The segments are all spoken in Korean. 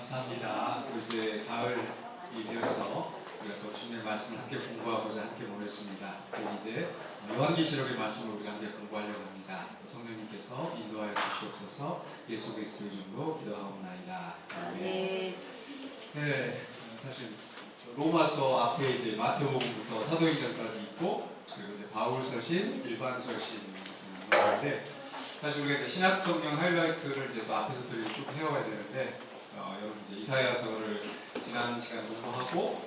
감사합니다. 또 이제 가을이 되어서 우리가 또 주님의 말씀을 함께 공부하고자 함께 모였습니다. 또 이제 요한계시록의 말씀을 우리가 함께 공부하려고 합니다. 또 성령님께서 인도하여 주시옵소서. 예수 그리스도 이름으로 기도하옵나이다. 네. 사실 로마서 앞에 이제 마태복음부터 사도행전까지 있고 그리고 이제 바울서신, 일반서신 나누는데 사실 우리가 이제 신약 성경 하이라이트를 이제 또 앞에서 쭉 해와야 되는데 여러분 이제 이사야서를 지난 시간 공부하고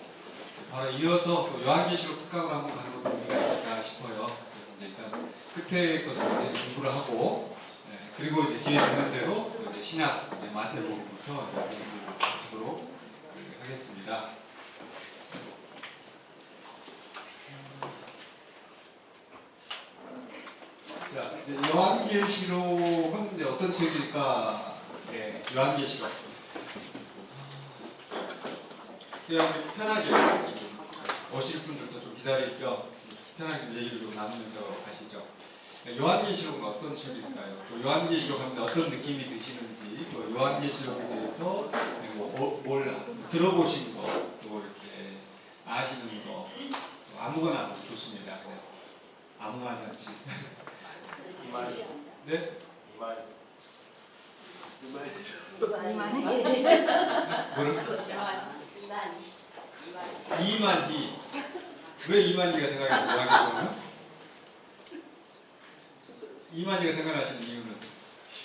바로 이어서 또 요한계시록 특강으로 한번 가는 것도 의미가 있을까 싶어요. 그래서 이제 일단 끝에 것을 공부를 하고 그리고 이제 기회 되는 대로 또 이제 신약 마태복음부터 공부하도록 하겠습니다. 자, 이제 요한계시록은 이제 어떤 책일까? 네, 요한계시록. 그냥 편하게 오실 분들도 좀 기다릴 겸 편하게 얘기를 좀 나누면서 가시죠. 요한계시록은 어떤 책일까요? 또 요한계시록 하면 어떤 느낌이 드시는지, 또 요한계시록에 대해서 뭘 들어보신 거, 또 이렇게 아시는 거, 아무거나 좋습니다. 그냥 아무나 잔치. 이만희. 네? 이만희. 뭐를? 이만희. 이만희. 왜 이만희가 생각이 나요? 이만희가 생각나시는 이유는?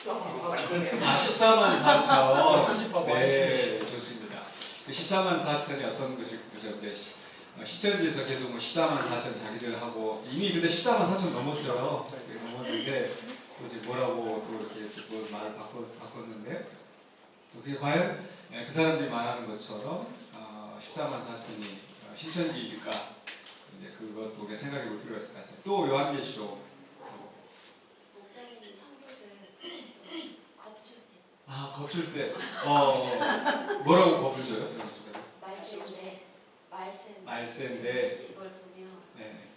14만 4천. 네, 좋습니다. 그 14만 4천이 어떤 것이 그죠? 시천지에서 계속 14만 4천 자기들 하고 이미 근데 14만 4천 넘었어요. 넘었는데 또 이제 뭐라고 또 이렇게 뭐 말을 바꿨는데 또 그게 과연 그 사람들이 말하는 것처럼 14만 4천이 신천지일까? 이제 그것도 우리가 생각해 볼 필요가 있을 것 같아요. 또 요한계시록. 목사님이 성경을 겁줄 때. 아, 겁줄 때. 뭐라고 겁을 줘요? 말세인데. 이걸 보면. 네.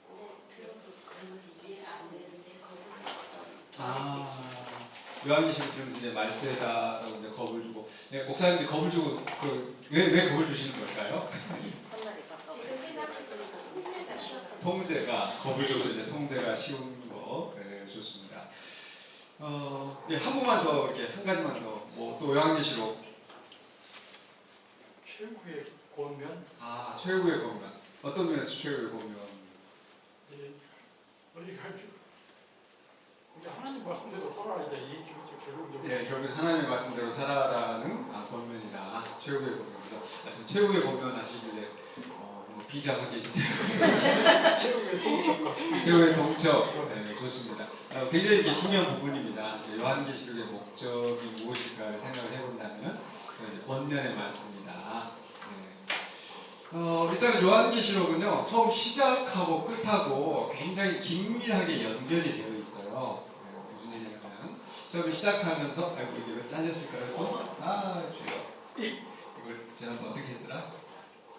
근데 들어도 그런 것이 이해가 안 되는데 겁을 냈어. 요한계시록 들으면서 이제 말세다라고 이제 겁을 주고. 네, 목사님들이 겁을 주고 왜 겁을 주시는 걸까요? 지금 세상에서니까 통제가 쉬웠어. 통제가 겁을 줘서 이제 통제가 쉬운 거. 네, 좋습니다. 네, 한 번만 더 이렇게 한 가지만 더. 뭐 또 요한계시록. 최고의 권면. 최고의 권면. 어떤 면에서 최고의 권면? 우리가 우리 하나님 말씀대로 살아야 돼. 이 결국. 네, 결국 하나님의 말씀대로 살아라는 권면이다. 최고의 권면이다. 최고의 권면 하시길래 비장하게 진짜. 최고의 동첩 같은. 최고의 동첩. 네, 좋습니다. 굉장히 이게 중요한 부분입니다. 요한계시록의 목적이 무엇일까를 생각을 해본다면 권면의 말씀이다. 일단 요한계시록은요 처음 시작하고 끝하고 굉장히 긴밀하게 연결이 되어 있어요. 무슨 얘기냐면 처음에 시작하면서 이게 왜 잘렸을까요? 또? 주여 이걸 지난번 어떻게 했더라?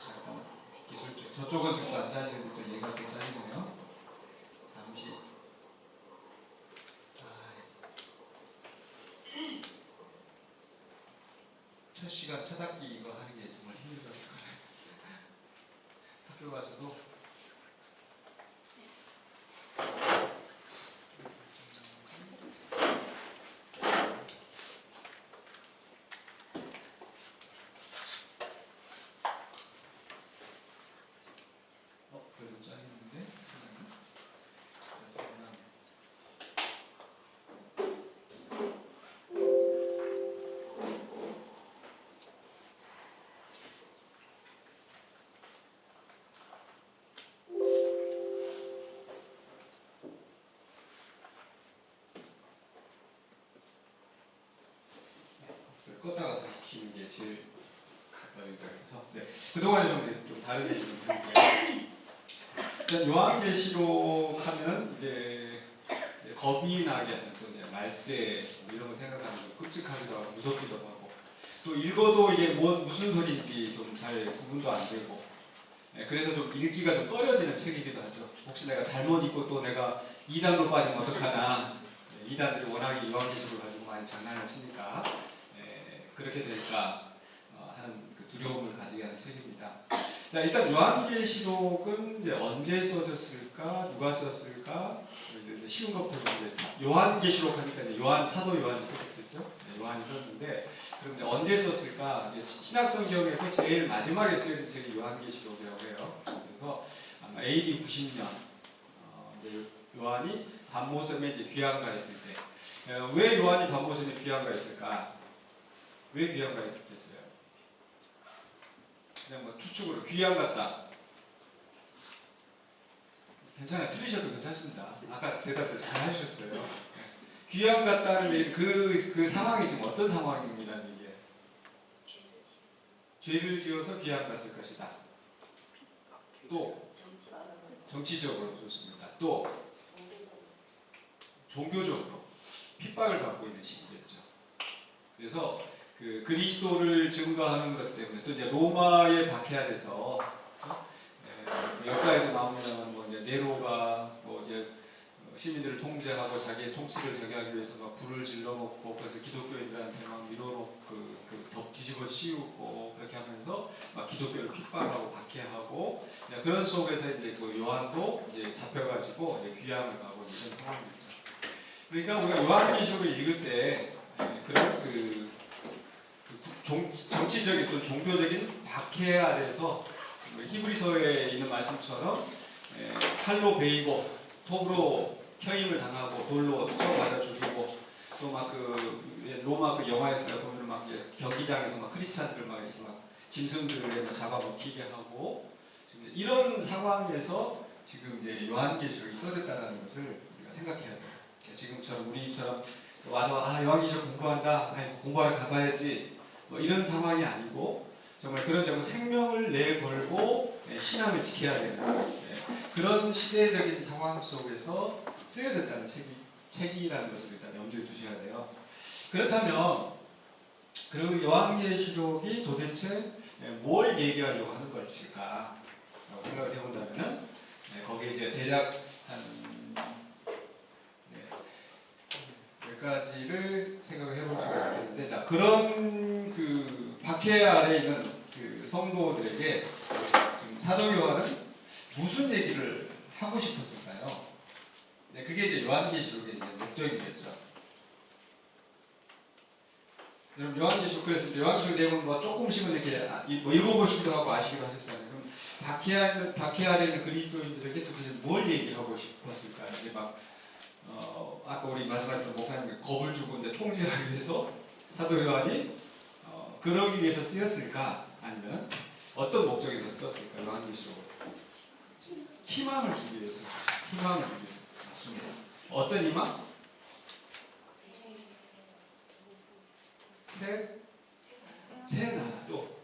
잠깐만 기술적 저쪽은 자꾸 안 잘리는데 또 얘가 또 잘리네요. 잠시 첫 시간 첫 학기 이거 하는 게 정말 힘들더라고요. 학교 가서도 그래도 잘리는데 껐다가 다시 키는 게 제일 가까이가 해서 그동안에 좀 다르게 좀 해볼게요. 일단 요한계시록 하면 이제 겁이 나게 하는 또 이제 말세 이런 걸 생각하면 좀 끔찍하기도 하고 무섭기도 하고 또 읽어도 이게 무슨 소리인지 좀 잘 구분도 안 되고 그래서 좀 읽기가 좀 꺼려지는 책이기도 하죠. 혹시 내가 잘못 읽고 또 내가 이단으로 빠지면 어떡하나. 이단들이 워낙에 요한계시록을 가지고 많이 장난을 치니까 그렇게 될까 하는 그 두려움을 가지게 하는 책입니다. 자, 일단 요한계시록은 이제 언제 써졌을까, 누가 썼을까, 이제 쉬운 것부터 보겠습니다. 요한계시록 하니까 이제 사도 요한이 썼겠죠. 네, 요한이 썼는데, 그럼 이제 언제 썼을까? 이제 신약성경에서 제일 마지막에 쓰여진 책이 요한계시록이라고 해요. 그래서 아마 AD 90년 이제 요한이 반모섬에 이제 귀양가 있을 때, 왜 요한이 반모섬에 귀양가 있을까? 왜 귀양가 있겠어요? 그냥 뭐 추측으로 귀양 갔다. 괜찮아요. 틀리셔도 괜찮습니다. 아까 대답도 잘 하셨어요. 귀양 갔다는 얘기는 그 상황이 지금 어떤 상황입니다는 얘기예요. 죄를 지어서 귀양 갔을 것이다. 또 정치적으로 좋습니다. 또 종교적으로 핍박을 받고 있는 시기겠죠. 그래서 그 그리스도를 증거하는 것 때문에 또 이제 로마에 박해야 돼서 역사에도 나옵니다만 뭐 이제 네로가 뭐 이제 시민들을 통제하고 자기의 통치를 저기하기 위해서 막 불을 질러놓고 그래서 기독교인들한테 막 밀어놓고 덮 뒤집어 씌우고 그렇게 하면서 막 기독교를 핍박하고 박해하고 그런 속에서 이제 그 요한도 이제 잡혀가지고 이제 귀양을 가고 이런 상황이죠. 그러니까 우리가 요한계시록을 읽을 때 그런 정치적인 또 종교적인 박해 아래서 히브리서에 있는 말씀처럼 칼로 베이고 톱으로 켜임을 당하고 돌로 쳐 맞아 죽이고 또 막 로마 그 영화에서 보면 막 경기장에서 막 크리스찬들 막 이렇게 막 짐승들을 잡아먹히게 하고 이런 상황에서 지금 이제 요한계시록이 써졌다는 것을 우리가 생각해야 돼요. 지금처럼 우리처럼 와서 요한계시록 공부한다, 공부하러 가봐야지 뭐 이런 상황이 아니고 정말 그런 생명을 내걸고 신앙을 지켜야 되는 그런 시대적인 상황 속에서 쓰여졌다는 책이라는 것을 일단 염두에 두셔야 돼요. 그렇다면 그 요한계시록이 도대체 뭘 얘기하려고 하는 것일까 생각을 해본다면 거기에 이제 대략 한 몇 가지를 생각을 해볼 수가 있겠는데, 자, 그런 그 박해 아래 있는 그 성도들에게 지금 사도 요한은 무슨 얘기를 하고 싶었을까요? 네, 그게 이제 요한계시록의 이제 목적이겠죠. 여러분 요한계시록 그랬을 때 요한계시록 내용은 뭐 조금씩은 이렇게 뭐 읽어보시기도 하고 아시기도 하셨잖아요. 그럼 박해 아래 있는 그리스도인들에게 도대체 뭘 얘기하고 싶었을까? 이제 막 아까 우리 마지막에 목사님 겁을 주고 이제 통제하기 위해서 사도 요한이 그러기 위해서 쓰였을까? 아니면 어떤 목적에서 썼을까? 요한계시록 희망을 주기 위해서, 희망을 주기 위해서 맞습니다. 어떤 희망? 새 나라. 또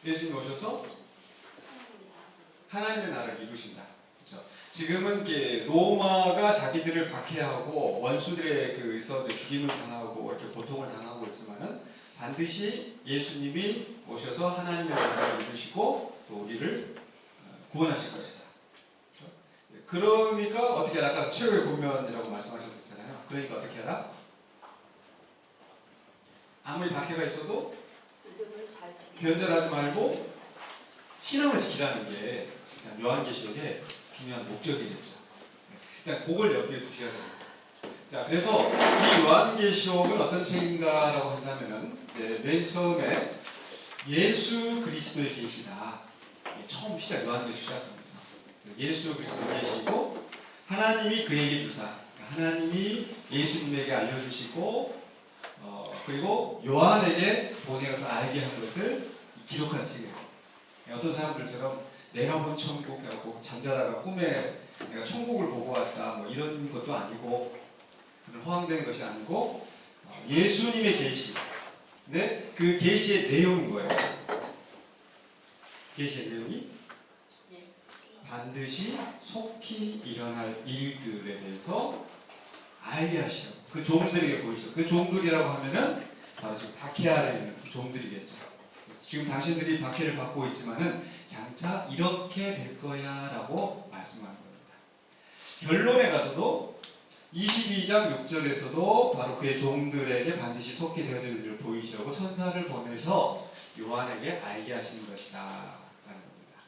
예수님 오셔서 하나님의 나라를 이루신다. 그렇죠? 지금은 로마가 자기들을 박해하고 원수들에 의해서 죽임을 당하고 이렇게 고통을 당하고 있지만은 반드시 예수님이 오셔서 하나님의 나라를 이루시고 또 우리를 구원하실 것이다. 그렇죠? 그러니까 어떻게 하라? 아까 최후의 권면이라고 말씀하셨잖아요. 그러니까 어떻게 하라? 아무리 박해가 있어도 변절하지 말고 신앙을 지키라는 게 요한계시록의 중요한 목적이겠죠. 일단 그걸 염두에 두셔야 됩니다. 자, 그래서 이 요한계시록은 어떤 책인가라고 한다면은 맨 처음에 예수 그리스도의 계시다. 처음 요한계시록 시작합니다. 예수 그리스도의 계시고 하나님이 그에게 주사, 하나님이 예수님에게 알려주시고 그리고 요한에게 보내어서 알게 한 것을 기록한 책이에요. 어떤 사람들처럼 내가 본 천국이라고 잠자다가 꿈에 내가 천국을 보고 왔다 뭐 이런 것도 아니고 그런 허황된 것이 아니고 예수님의 계시. 근데 그 계시의 내용인 거예요. 계시의 내용이 반드시 속히 일어날 일들에 대해서 알게 하시오. 그 종들에게 보이죠. 그 종들이라고 하면은 바로 지금 박해 아래 있는 그 종들이겠죠. 지금 당신들이 박해를 받고 있지만은 장차 이렇게 될 거야라고 말씀하는 겁니다. 결론에 가서도 22장 6절에서도 바로 그의 종들에게 반드시 속히 되어질 일을 보이시려고 천사를 보내서 요한에게 알게 하시는 것이다 라는 겁니다.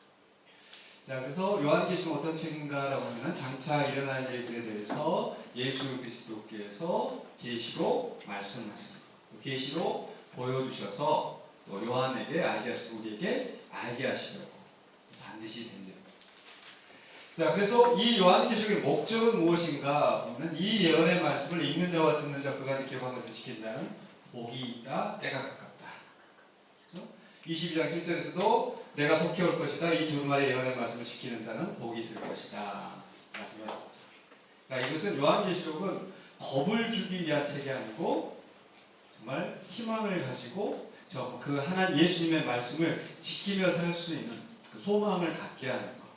자, 그래서 요한계시록 어떤 책인가라고 하면 장차 일어날 일들에 대해서 예수 그리스도께서 계시로 말씀하시는 것, 계시로 보여주셔서 또 요한에게 알게 하시고 우리에게 알게 하시려고 반드시 됩니다. 자, 그래서 이 요한계시록의 목적은 무엇인가 보면 이 예언의 말씀을 읽는 자와 듣는 자 그가 기억한 것을 지킨다는 복이 있다, 때가 가깝다. 그렇죠? 22장 7절에서도 내가 속히 올 것이다. 이 두 말의 예언의 말씀을 지키는 자는 복이 있을 것이다. 말씀을 하죠. 그러니까 이것은 요한계시록은 겁을 주기 위한 책이 아니고 정말 희망을 가지고 그 하나님 예수님의 말씀을 지키며 살 수 있는 그 소망을 갖게 하는 것.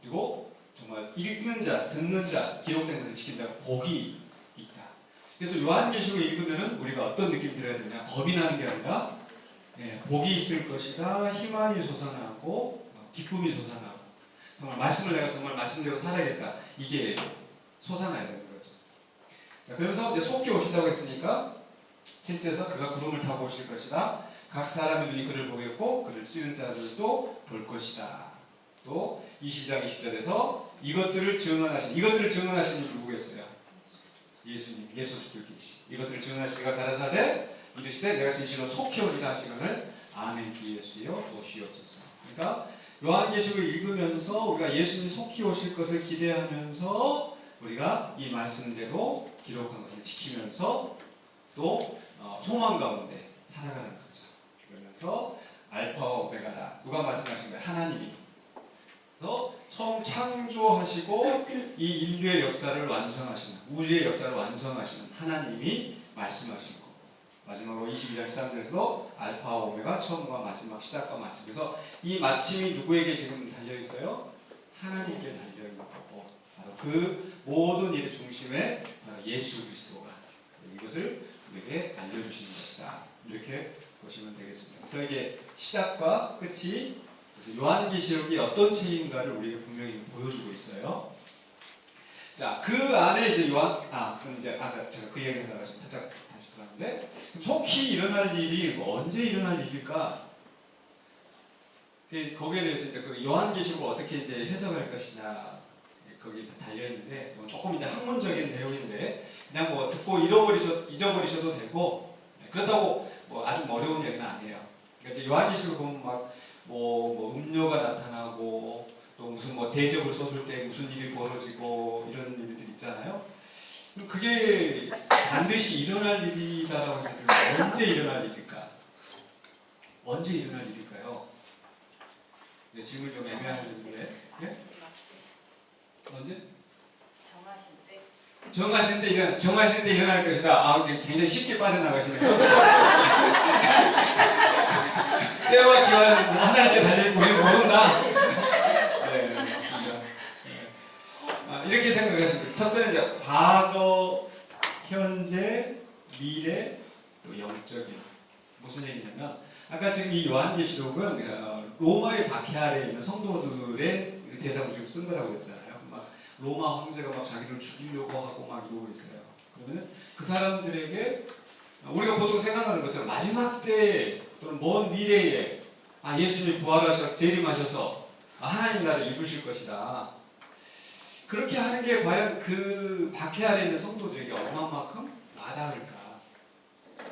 그리고 정말 읽는 자, 듣는 자, 기록된 것을 지킨다. 복이 있다. 그래서 요한계시록을 읽으면 우리가 어떤 느낌이 들어야 되냐? 겁이 나는 게 아니라 복이 있을 것이다. 희망이 솟아나고 기쁨이 솟아나고 정말 말씀을 내가 정말 말씀대로 살아야겠다. 이게 솟아나야 되는 거죠. 자, 그러면서 이제 속히 오신다고 했으니까 7절에서 그가 구름을 타고 오실 것이다. 각 사람의 눈이 그를 보겠고 그를 찌른 자들도 볼 것이다. 또 22장 20절에서 이것들을 증언하신 분이 누구겠어요? 예수님, 예수 그리스도이시. 이것들을 증언하시기가 가라사대 이르시되 내가 진실로 속히 오리라 하시거늘 아멘 주 예수여 오시옵소서. 그러니까 요한계시록을 읽으면서 우리가 예수님이 속히 오실 것을 기대하면서 우리가 이 말씀대로 기록한 것을 지키면서 또 소망 가운데 살아가는 거죠. 그러면서 알파와 오메가다. 누가 말씀하신 거예요? 하나님이. 그래서 처음 창조하시고 이 인류의 역사를 완성하시는, 우주의 역사를 완성하시는 하나님이 말씀하시는 거고, 마지막으로 22장 13절에서도 알파와 오메가, 처음과 마지막, 시작과 마침. 그래서 이 마침이 누구에게 지금 달려있어요? 하나님께 달려있는 거고, 바로 그 모든 일의 중심에 예수 그리스도가 이것을 우리에게 알려주시는 것이다. 이렇게 보시면 되겠습니다. 그래서 이게 시작과 끝이 요한계시록이 어떤 책인가를 우리에게 분명히 보여주고 있어요. 자, 그 안에 이제 그럼 이제 아까 제가 그 얘기 하다가 좀 살짝 다시 돌아왔는데, 속히 일어날 일이 언제 일어날 일일까? 거기에 대해서 이제 그 요한계시록을 어떻게 이제 해석할 것이냐, 거기 다 달려 있는데, 조금 이제 학문적인 내용인데, 그냥 뭐 듣고 잊어버리셔도 되고, 그렇다고 뭐 아주 어려운 얘기는 아니에요. 그러니까 이제 요한계시록 보면 뭐 음료가 나타나고 또 무슨 뭐 대접을 쏟을 때 무슨 일이 벌어지고 이런 일들 있잖아요. 그게 반드시 일어날 일이다라고 해서 언제 일어날 일일까? 언제 일어날 일일까요? 질문 좀 애매한 질문인데. 네? 언제? 정하실 때 일어날 것이다. 굉장히 쉽게 빠져나가시네요. 때와 기한은 하나님께 달려있고 우리는 모른다. 네, 맞습니다. 네. 이렇게 생각하시면 첫째는 이제 과거, 현재, 미래, 또 영적인. 무슨 얘기냐면 아까 지금 이 요한계시록은 로마의 박해 아래에 있는 성도들의 대상으로 지금 쓴 거라고 했잖아요. 막 로마 황제가 막 자기를 죽이려고 하고 막 이러고 있어요. 그러면 그 사람들에게 우리가 보통 생각하는 것처럼 마지막 때 또는 먼 미래에 예수님이 부활하셔서 재림하셔서 하나님 나라를 이루실 것이다. 그렇게 하는 게 과연 그 박해 아래 있는 성도들에게 얼마만큼 와닿을까?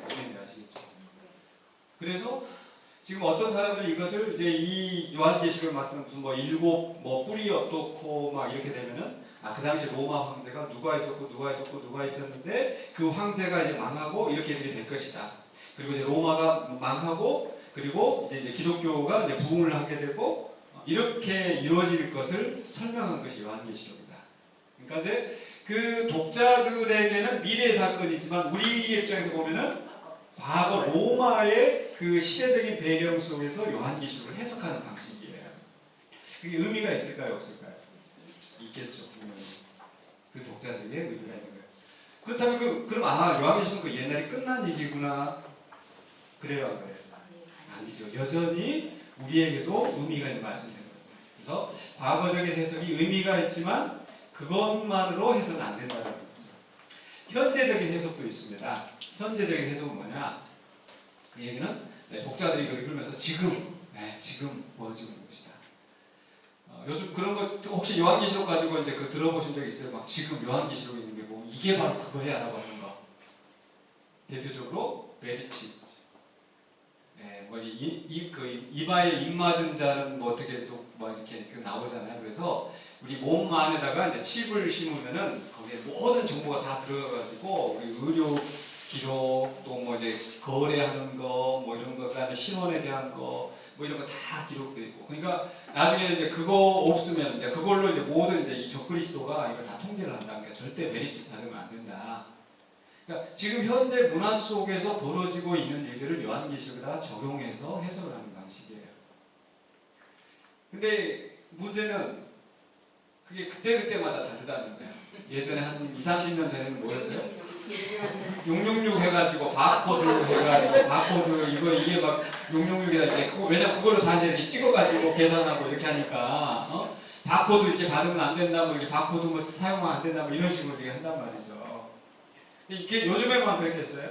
무슨 아시겠죠? 그래서 지금 어떤 사람들이 이것을 이제 이 요한계시록을 맡은 무슨 일곱 뿔이 어떻고 막 이렇게 되면은 그 당시 로마 황제가 누가 있었는데 그 황제가 이제 망하고 이렇게 될 것이다. 그리고 이제 로마가 망하고 그리고 이제 기독교가 이제 부흥을 하게 되고 이렇게 이루어질 것을 설명한 것이 요한계시록이다. 그러니까 이제 그 독자들에게는 미래 사건이지만 우리 입장에서 보면은 과거 로마의 그 시대적인 배경 속에서 요한계시록을 해석하는 방식이에요. 그게 의미가 있을까요, 없을까요? 있겠죠. 그 독자들에게 의미가 있는 거예요. 그렇다면 그럼 요한계시록은 그 옛날에 끝난 얘기구나. 그래요, 안 그래요? 아니죠. 여전히 우리에게도 의미가 있는 말씀이 되는 거죠. 그래서 과거적인 해석이 의미가 있지만 그것만으로 해서는 안 된다는 거죠. 현재적인 해석도 있습니다. 현재적인 해석은 뭐냐? 그 얘기는 독자들이 이걸 읽으면서 지금 벌어지고 있는 것이다. 요즘 그런 거 혹시 요한계시록 가지고 이제 그 들어보신 적 있어요? 막 지금 요한계시록 있는 게 뭐 이게 바로 그거야라고 하는 거. 대표적으로 메리치. 뭐 이마에 입 맞은 자는 뭐 어떻게 좀 뭐 이렇게 나오잖아요. 그래서 우리 몸 안에다가 이제 칩을 심으면은 거기에 모든 정보가 다 들어가가지고 우리 의료 기록 또 뭐 이제 거래하는 거 뭐 이런 거 그다음에 신원에 대한 거 뭐 이런 거 다 기록돼 있고 그러니까 나중에는 이제 그거 없으면 이제 그걸로 이제 모든 이제 이 적그리스도가 이걸 다 통제를 한다는 게 절대 메리츠 받으면 안 된다. 그러니까 지금 현재 문화 속에서 벌어지고 있는 일들을 요한계시록에다 적용해서 해석을 하는 방식이에요. 근데 문제는 그게 그때그때마다 다르다는 거예요. 예전에 한 20, 30년 전에는 뭐였어요? 666 해가지고 바코드 해가지고 바코드 이게 막 666이다 이제 왜냐면 그걸로 다 이제 이렇게 찍어가지고 계산하고 이렇게 하니까 바코드 이렇게 받으면 안 된다 뭐 이렇게 바코드 뭐 사용하면 안 된다 뭐 이런 식으로 이렇게 한단 말이죠. 이게 요즘에만 그랬겠어요?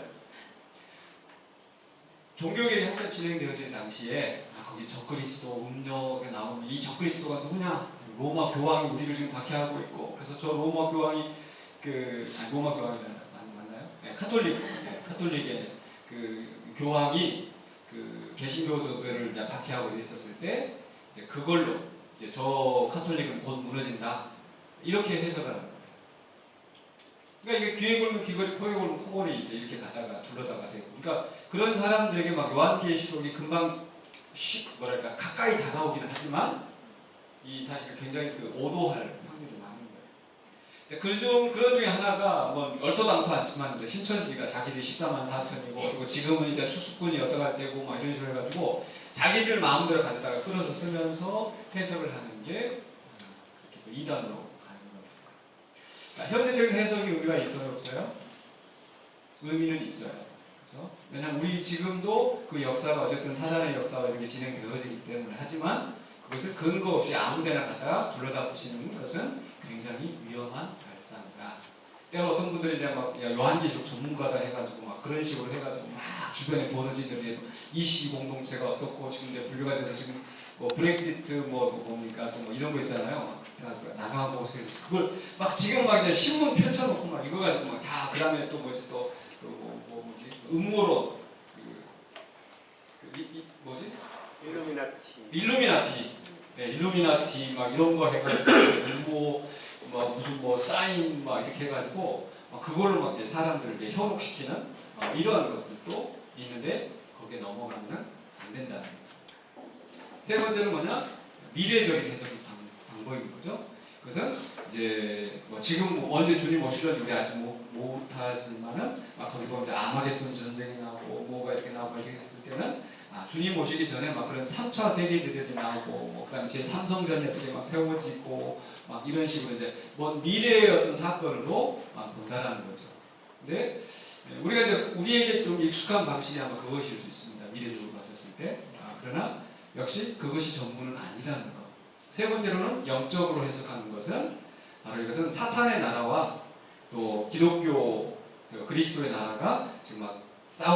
종교개혁이 한참 진행되어진 당시에 거기 적그리스도 음료가 나오면 이 적그리스도가 누구냐? 로마 교황이 우리를 지금 박해하고 있고 그래서 저 로마 교황이 로마 교황이 맞나요? 네, 카톨릭의 그 교황이 그 개신교도들을 이제 박해하고 있었을 때 이제 그걸로 이제 저 카톨릭은 곧 무너진다 이렇게 해석하는 거예요. 그러니까 이게 귀에 걸면 귀걸이, 코에 걸면 코걸이 이제 이렇게 갔다가 둘러다가 되고. 그러니까 그런 사람들에게 막 요한계시록이 금방 뭐랄까 가까이 다가오기는 하지만 이 사실 굉장히 오도할 확률이 많은 거예요. 그런 중에 하나가 뭐 얼토당토 않지만 이제 신천지가 자기들이 14만 4천이고 그리고 지금은 이제 추수꾼이 어떠할 때고 막 이런 식으로 해가지고 자기들 마음대로 가져다가 끌어서 쓰면서 해석을 하는 게 이렇게 이단으로. 현재적인 해석이 의미가 있어요, 없어요? 의미는 있어요. 그렇죠? 왜냐하면 우리 지금도 그 역사가 어쨌든 사단의 역사가 이렇게 진행되어지기 때문에 하지만 그것을 근거 없이 아무데나 갖다가 둘러다 붙이는 것은 굉장히 위험한 발상이다. 때로 어떤 분들이 이제 막 요한계시록 전문가다 해가지고 막 그런 식으로 해가지고 막 주변에 벌어지는 일, 이시 공동체가 어떻고 지금 이제 분류가 돼서 지금 뭐 브렉시트 뭡니까 또 뭐 이런 거 있잖아요. 나가고 그래서 그걸 막 지금 막 이제 신문 펼쳐놓고 막 이거 가지고 막 다 그다음에 또 뭐지 또 뭐지 음모론 뭐지 일루미나티 네, 일루미나티 막 이런 거 해가지고 음모 막 무슨 뭐 사인 막 이렇게 해가지고 막 그걸로 막 이제 사람들을 이제 현혹시키는 이러한 것들도 있는데 거기에 넘어가면 안 된다는 거예요. 세 번째는 뭐냐? 미래적인 해석의 방법인 거죠. 그것은 이제 뭐 지금 뭐 언제 주님 오실런지 우리 아직 못하지만은 막 거기 보면 이제 아마겟돈 전쟁이 나오고 뭐가 이렇게 나오고 이렇게 했을 때는 주님 오시기 전에 막 그런 3차 세계대전이 나오고 뭐 그다음에 제3성전이 어떻게 막 세워지고 막 이런 식으로 이제 먼 미래의 어떤 사건으로 본다라는 거죠. 근데 우리가 이제 우리에게 좀 익숙한 방식이 아마 그것일 수 있습니다. 미래적으로 봤었을 때. 그러나 역시 그것이 전부는 아니라는 것. 세 번째로는 영적으로 해석하는 것은 바로 이것은 사탄의 나라와 또 기독교 그리스도의 나라가 지금 막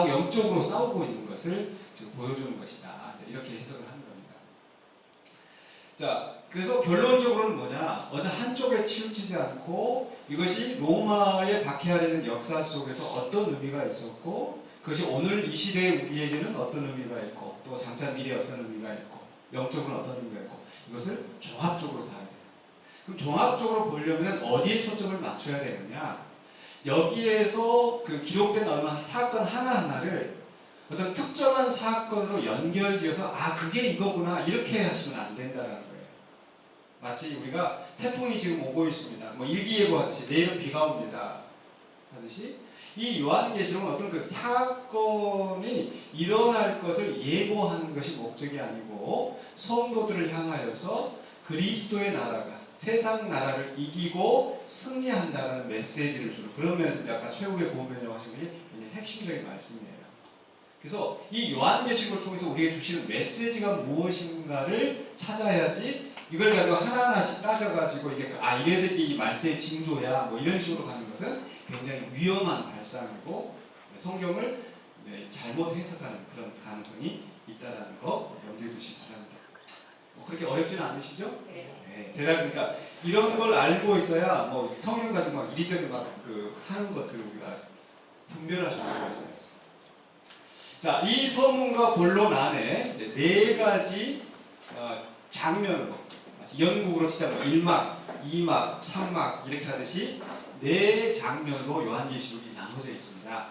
영적으로 싸우고 있는 것을 지금 보여주는 것이다. 이렇게 해석을 하는 겁니다. 자, 그래서 결론적으로는 뭐냐? 어느 한쪽에 치우치지 않고 이것이 로마에 박해하려는 역사 속에서 어떤 의미가 있었고 그것이 오늘 이 시대의 우리에게는 어떤 의미가 있고 또 장차 미래에 어떤 의미가 있고 영적으로는 어떤 의미가 있고 이것을 종합적으로 봐야 돼요. 그럼 종합적으로 보려면 어디에 초점을 맞춰야 되느냐? 여기에서 그 기록된 어느 사건 하나하나를 어떤 특정한 사건으로 연결지어서 그게 이거구나 이렇게 하시면 안 된다는 거예요. 마치 우리가 태풍이 지금 오고 있습니다. 뭐 일기예보 하듯이 내일은 비가 옵니다 하듯이 이 요한계시록은 어떤 그 사건이 일어날 것을 예고하는 것이 목적이 아니고 성도들을 향하여서 그리스도의 나라가 세상 나라를 이기고 승리한다는 메시지를 주는 그런 면에서 아까 최후의 구원변이라고 하신 것이 굉장히 핵심적인 말씀이에요. 그래서 이 요한계시록을 통해서 우리에게 주시는 메시지가 무엇인가를 찾아야지 이걸 가지고 하나하나씩 따져가지고 이게 이래서 이 말세의 징조야 뭐 이런 식으로 가는 것은 굉장히 위험한 발상이고 성경을 잘못 해석하는 그런 가능성이 있다는 거 염두에 두시기 바랍니다. 그렇게 어렵지는 않으시죠? 네. 그러니까 이런 걸 알고 있어야 뭐 성경 가지고 막 이리저리 막 하는 것들을 우리가 분별할 수 있어요. 자, 이 서문과 본론 안에 네 가지 장면으로 연국으로 치자면 1막, 2막, 3막 이렇게 하듯이 네 장면으로 요한계시록이 나눠져 있습니다.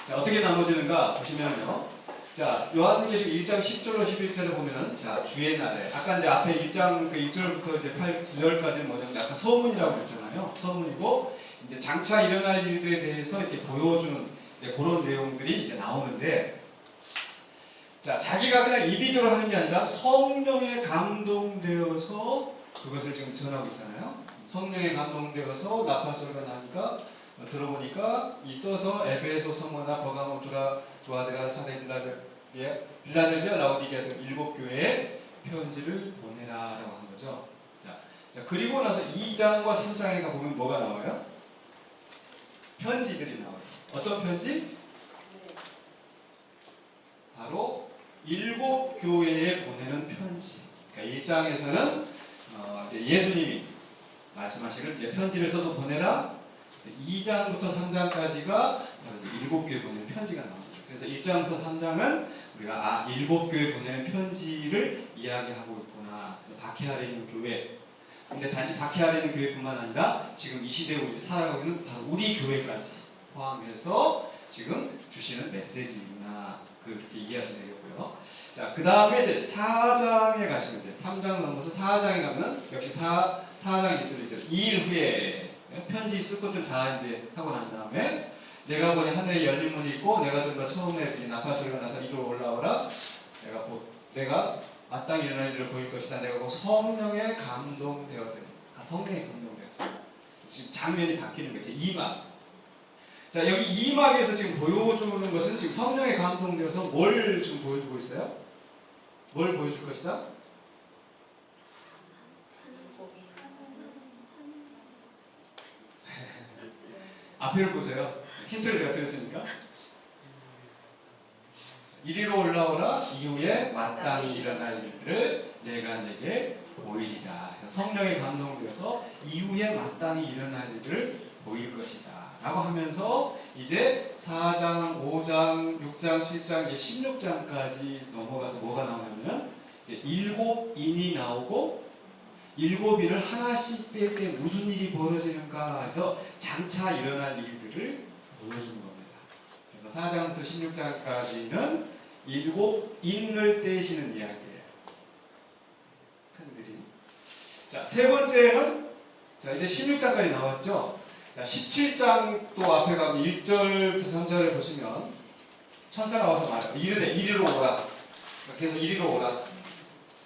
자, 어떻게 나눠지는가 보시면요. 자, 요한계시록 1장 10절로 11절을 보면은 자, 주의 날에 아까 이제 앞에 1장 1절부터 이제 8, 9절까지는 뭐냐면 약간 서문이라고 그랬잖아요. 서문이고 이제 장차 일어날 일들에 대해서 이렇게 보여주는 이제 그런 내용들이 이제 나오는데 자, 자기가 그냥 입이대로 하는 게 아니라 성령에 감동되어서 그것을 지금 전하고 있잖아요. 성령에 감동되어서 나팔소리가 나니까 들어보니까 있어서 에베소, 서머나, 버가모, 두아데라, 사데, 빌라델비아, 라오디게아 등 7교회에 편지를 보내라라고 한 거죠. 자, 그리고 나서 2장과 3장에 가보면 뭐가 나와요? 편지들이 나와요. 어떤 편지? 바로 7교회에 보내는 편지. 그러니까 1장에서는 이제 예수님이 말씀하시기를 편지를 써서 보내라. 2장부터 3장까지가 7교회 보내는 편지가 나옵니다. 그래서 1장부터 3장은 우리가 7교회 보내는 편지를 이야기하고 있구나. 그래서 박해 아래 있는 교회. 근데 단지 박해 아래 있는 교회뿐만 아니라 지금 이 시대에 우리 살아가고 있는 바로 우리 교회까지 포함해서 지금 주시는 메시지구나. 그렇게 이해하시면 되겠고요. 자, 그 다음에 이제 4장에 가시면 이제 3장 넘어서 4장에 가면은 역시 4장에 이제 2일 후에 편지 쓸 것들 다 이제 하고 난 다음에 내가 보니 하늘에 열린 문이 있고 내가 들은 처음에 이제 나팔 소리가 나서 이리로 올라오라. 내가 마땅히 일어날 일을 보일 것이다. 내가 성령에 감동되었더니 성령에 감동되었어. 지금 장면이 바뀌는 거죠. 2막. 자, 여기 2막에서 지금 보여주는 것은 지금 성령에 감동되어서 뭘 지금 보여주고 있어요? 뭘 보여줄 것이다? 앞에를 보세요. 힌트를 제가 드렸으니까. 이리로 올라오라. 이후에 마땅히 일어날 일들을 내가 내게 보이리라. 그래서 성령에 감동되어서 이후에 마땅히 일어날 일들을 보일 것이다. 라고 하면서 이제 4장, 5장, 6장, 7장, 16장까지 넘어가서 뭐가 나오냐면 이제 7인이 나오고 7인을 하나씩 뗄 때 무슨 일이 벌어지는가 해서 장차 일어날 일들을 보여주는 겁니다. 그래서 4장부터 16장까지는 7인을 떼시는 이야기예요. 큰 그림. 자, 세 번째는 자, 이제 16장까지 나왔죠. 자, 17장 또 앞에 가면 1절부터 3절을 보시면 천사가 와서 말해요. 이리로 오라. 계속 이리로 오라.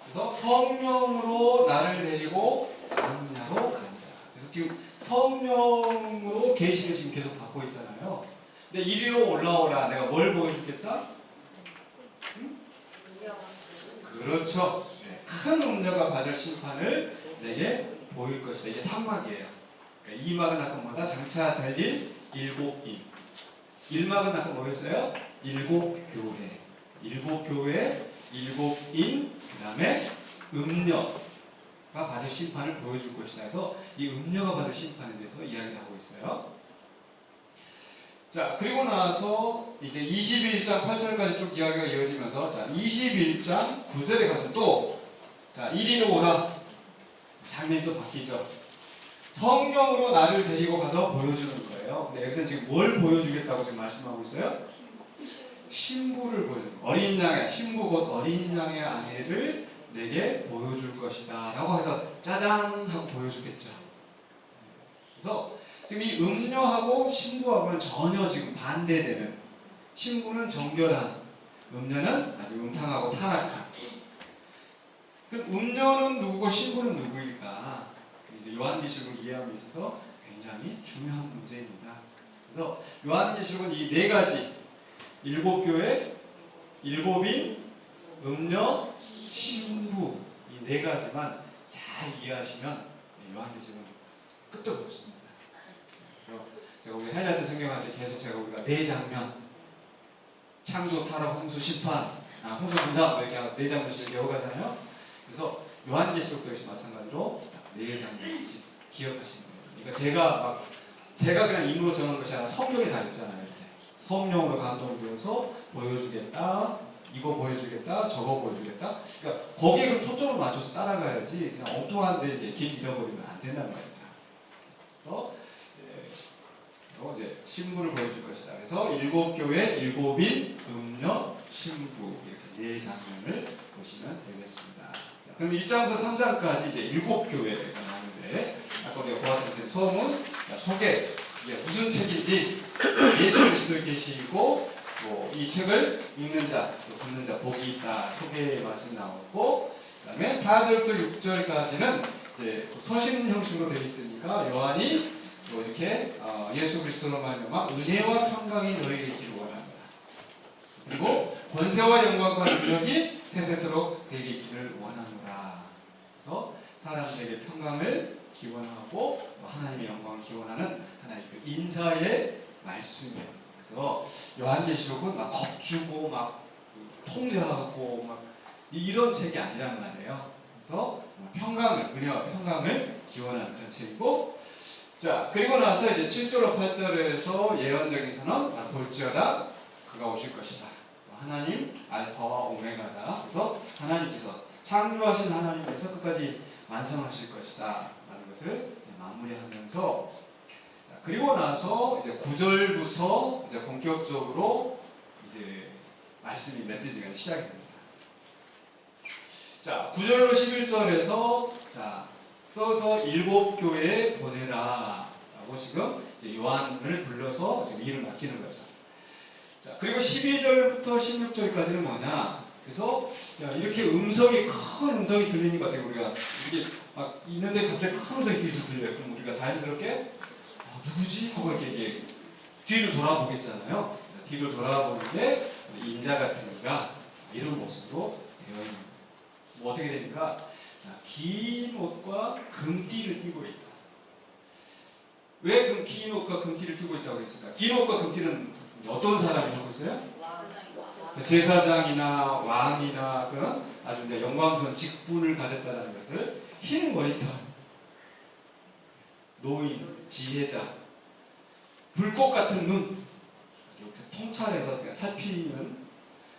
그래서 성령으로 나를 데리고 광야로 가니라. 그래서 지금 성령으로 계시를 지금 계속 받고 있잖아요. 근데 이리로 올라오라. 내가 뭘 보여주겠다? 응? 그렇죠. 네. 큰 음녀가 받을 심판을 내게 보일 것이다. 이게 3막이에요. 그러니까 2막은 아까 뭐다? 장차 달릴 7인. 1막은 아까 뭐였어요? 7교회. 7교회, 7인, 그 다음에 음녀가 받을 심판을 보여줄 것이다. 그래서 이 음녀가 받을 심판에 대해서 이야기를 하고 있어요. 자, 그리고 나서 이제 21장 8절까지 쭉 이야기가 이어지면서 자, 21장 9절에 가서 또 자, 이리로 오라. 장면이 또 바뀌죠. 성령으로 나를 데리고 가서 보여주는 거예요. 근데 여기서 지금 뭘 보여주겠다고 지금 말씀하고 있어요? 신부를 보여주는 거예요. 어린 양의, 신부 곧 어린 양의 아내를 내게 보여줄 것이다 라고 해서 짜잔 하고 보여주겠죠. 그래서 지금 이 음녀하고 신부하고는 전혀 지금 반대되는, 신부는 정결한, 음녀는 아주 음탕하고 타락한. 그럼 음녀는 누구고 신부는 누구일까? 이제 요한계시록을 이해함에 있어서 굉장히 중요한 문제입니다. 그래서 요한계시록은 이 네 가지 7교회, 7인, 음녀, 신부 이 네 가지만 잘 이해하시면 요한계시록은 끝도 없습니다. 그래서 제가 우리 하이라이트 성경한테 계속 제가 우리가 네 장면, 창조, 타락, 홍수, 심판, 홍수 분사 뭐 이렇게 네 장면씩 외워가잖아요. 그래서 요한계시록도 역시 마찬가지로 네 장면씩 기억하시는 거예요. 그러니까 제가 그냥 인으로 정한 것이 아니라 성경에 다 있잖아요. 이렇게 성령으로 감동되어서 보여주겠다, 이거 보여주겠다, 저거 보여주겠다. 그러니까 거기에 그럼 초점을 맞춰서 따라가야지 그냥 엉뚱한데 이제 길 잃어버리면 안 된단 말이죠. 그래서 이제 신부를 보여줄 것이다. 그래서 일곱 교회, 일곱인, 음녀, 신부 이렇게 네 장면을 보시면 되겠습니다. 자, 그럼 1장부터 3장까지 이제 일곱 교회가 나오는데 아까 우리가 보았던 소문, 소개, 이게 무슨 책인지 예수 그리스도에 계시고 이 책을 읽는 자, 또 듣는 자 복이 있다 소개의 말씀이 나왔고, 그다음에 4절부터 6절까지는 이제 서신 형식으로 되어 있으니까 요한이 또 이렇게 예수 그리스도로 말미암아 은혜와 평강이 너희에게 있기를 원합니다. 그리고 권세와 영광과 능력이 세세토록 그에게 있기를 원하노라. 그래서 사람들에게 평강을 기원하고 하나님의 영광을 기원하는 하나님의 그 인사의 말씀이에요. 그래서 요한계시록은 막 겁주고 막 통제하고 막 이런 책이 아니란 말이에요. 그래서 평강을, 은혜와 평강을 기원하는 그런 책이고, 자, 그리고 나서 이제 7절로 8절에서 예언적인 선언, 볼지어다 그가 오실 것이다. 또 하나님 알파와 오메가다. 그래서 하나님께서 창조하신 하나님께서 끝까지 완성하실 것이다 라는 것을 이제 마무리하면서, 자, 그리고 나서 이제 9절부터 이제 본격적으로 이제 말씀이 메시지가 시작이 됩니다. 자, 9절로 11절에서 자 써서 일곱 교회에 보내라 라고 지금 이제 요한을 불러서 지금 일을 맡기는 거죠. 자, 그리고 12절부터 16절까지는 뭐냐? 그래서 이렇게 큰 음성이 들리는 것 같아요. 우리가 이게 막 있는데 갑자기 큰 음성이 뒤에서 들려요. 그럼 우리가 자연스럽게 누구지? 하고 이렇게 뒤를 돌아보겠잖아요. 뒤를 돌아보는데 인자 같은 이가 이런 모습으로 되어 있는 거예요. 뭐 어떻게 됩니까? 자, 긴 옷과 금띠를 띠고 있다. 왜 긴 옷과 금띠를 띠고 있다고 했을까? 긴 옷과 금띠는 어떤 사람이 하고 있어요? 제사장이나 왕이나 그런 아주 이제 영광스러운 직분을 가졌다는 것을, 흰 머리털, 노인, 지혜자, 불꽃 같은 눈, 통찰해서 살피는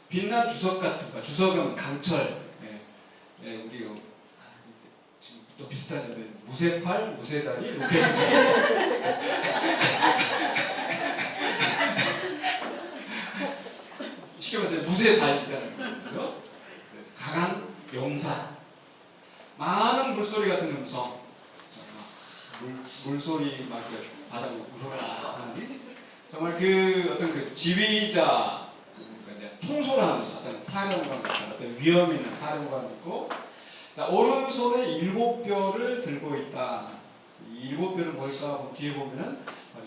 빛난 주석 같은 거, 주석은 강철, 우리 지금 또 비슷한 무쇠팔, 무쇠다리 이렇게 쉽게 말해서 무쇠발이라는 거죠. 강한 용사, 많은 물소리 같은 음성, 물소리 막 바다 우러나는 정말 그 어떤 그 지휘자, 통솔하는 어떤 사령관 같은 어떤 위험 있는 사령관이고, 자, 오른손에 7뼈를 들고 있다. 이 7뼈는 뭘까? 뒤에 보면은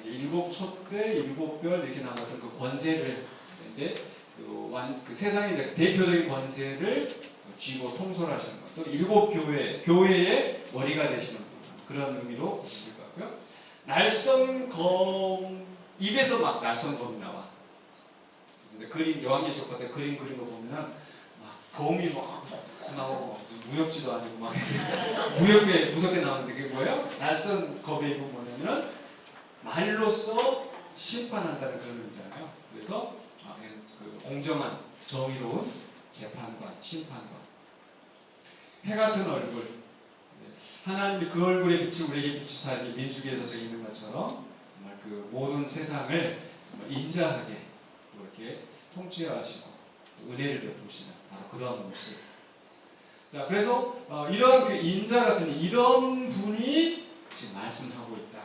7촛대 7뼈 이렇게 나왔던 그 권세를 이제 그 세상의 이제 대표적인 권세를 쥐고 통솔하시는 것. 또 7교회, 교회의 머리가 되시는 분. 그런 의미로 보실 것 같고요. 날성검, 입에서 막 날성검이 나와. 그래서 그림, 요한계시록 같은 그림 그린 거 보면은 막 검이 막 나오고, 무협지도 아니고 막 무협에 무섭게 나오는데 그게 뭐예요? 날성검의 이건 뭐냐면 말로써 심판한다는 그런 의미잖아요. 그래서 그 공정한 정의로운 재판관, 심판관, 해 같은 얼굴, 하나님이 그 얼굴의 빛을 우리에게 비추사 이렇게 민수기에서 적혀 있는 것처럼 정말 그 모든 세상을 정말 인자하게 또 이렇게 통치하시고 또 은혜를 베푸시는 바로 그런 모습. 자, 그래서 이런 그 인자 같은 이런 분이 지금 말씀하고 있다.